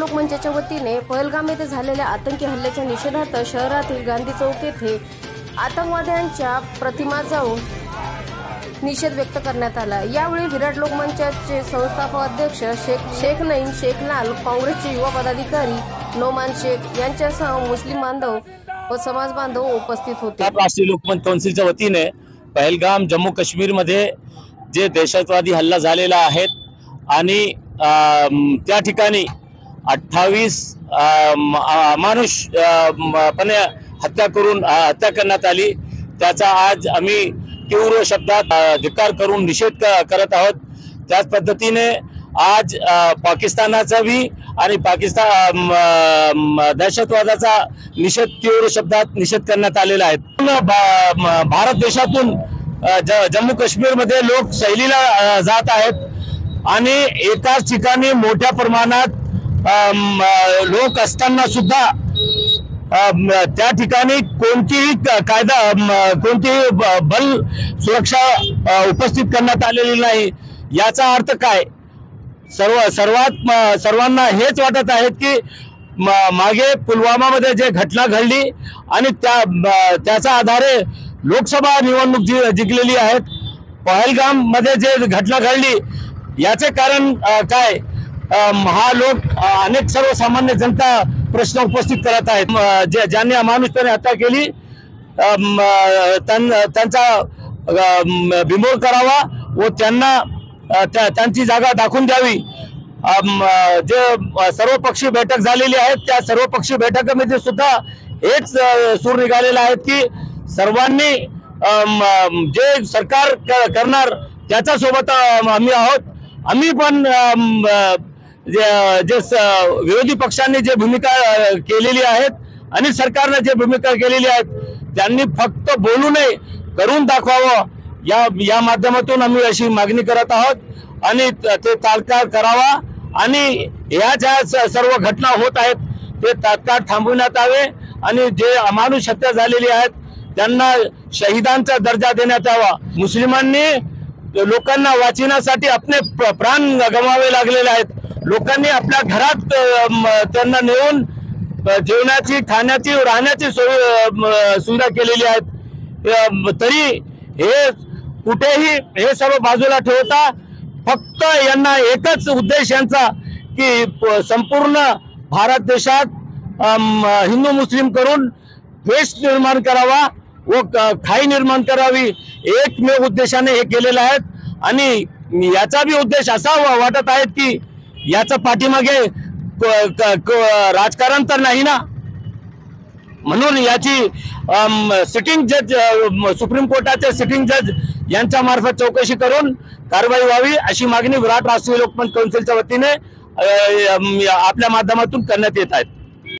लोकमंचाच्या वतीने पहलगाम येथे झालेल्या आतंकी हल्ल्याच्या निषेधार्थ शहरातील गांधी चौक येथे आतंकवाद्यांच्या प्रतिमा जाऊन निषेध व्यक्त करण्यात आला। यावेळी विराट लोकमंचाचे संस्थापक अध्यक्ष शेख नईम शेख लाल, काँग्रेसचे युवा पदाधिकारी नोमान शेख यांच्यासह मुस्लिम बांधव व समाज बांधव उपस्थित होते। राष्ट्रीय लोकमत कौन्सिलच्या वतीने पहलगाम जम्मू काश्मीर मध्ये जे दहशतवादी हल्ला झालेला आहे आणि त्या ठिकाणी 28 अमानुषपणे हत्या करण्यात आली, त्याचा आज आम्ही तीव्र शब्दात धिक्कार करून निषेध करत आहोत। त्याच पद्धतीने आज पाकिस्तानाचा भी आणि पाकिस्तान दहशतवादाचा निषेध तीव्र शब्दात निषेध करण्यात आलेला आहे। भारत देशातून जम्मू काश्मीर मध्ये लोक सहलीला जात आहेत आणि एकाच ठिकाणी मोठ्या प्रमाणात लोक असताना सुद्धा त्या ठिकाणी कोणतीही कोणतीही बल सुरक्षा उपस्थित करण्यात आलेली नाही। याचा अर्थ काय? सर्वांना हेच वाटत आहे की मागे पुलवामा मध्ये जे घटना घडली आणि त्याच्या आधारे लोकसभा निवडणूक जिंकलेली आहे, पहलगाम मध्ये जे घटना घडली याचे कारण काय? हा लोक अनेक सर्वसामान्य जनता प्रश्न उपस्थित करत आहेत। ज्यांनी अमानुषपणे हत्या केली त्यांचा बिमोड करावा व त्यांना त्यांची जागा दाखवून द्यावी। जे सर्वपक्षीय बैठक झालेली आहे त्या सर्वपक्षीय बैठकीमध्ये सुद्धा हेच सूर निघालेला आहे की सर्वांनी जे सरकार करणार त्याच्या सोबत आम्ही आहोत। आम्ही पण जे विरोधी पक्षांनी जे भूमिका केलेली आहेत आणि सरकारने जे भूमिका केलेली आहेत त्यांनी फक्त बोलू नये, करून दाखवावं। या माध्यमातून आम्ही अशी मागणी करत आहोत आणि ते तात्काळ करावा आणि या ज्या सर्व घटना होत आहेत ते तात्काळ थांबवण्यात यावे आणि जे अमानुष हत्या झालेली आहेत त्यांना शहीदांचा दर्जा देण्यात यावा। मुस्लिमांनी लोकांना वाचवण्यासाठी आपले प्राण गमावे लागलेले आहेत। लोकांनी आपल्या घरात त्यांना नेऊन जेवणाची, खाण्याची, राहण्याची सुविधा केलेली आहे। तरी हे कुठेही हे सर्व बाजूला ठेवता फक्त यांना एकच उद्देश यांचा की संपूर्ण भारत देशात हिंदू मुस्लिम करून द्वेष निर्माण करावा व खाई निर्माण करावी, एकमेव उद्देशाने हे केलेले आहेत। आणि याचा भी उद्देश असा वाटत आहे की याचा पाठीमागे राजकारण तर नाही ना, म्हणून याची सिटिंग जज, सुप्रीम कोर्टाचे सिटिंग जज यांच्या मार्फत चौकशी करून कारवाई व्हावी अशी मागणी विराट राष्ट्रीय लोकमत कौन्सिलच्या वतीने आपल्या माध्यमातून करण्यात येत आहे।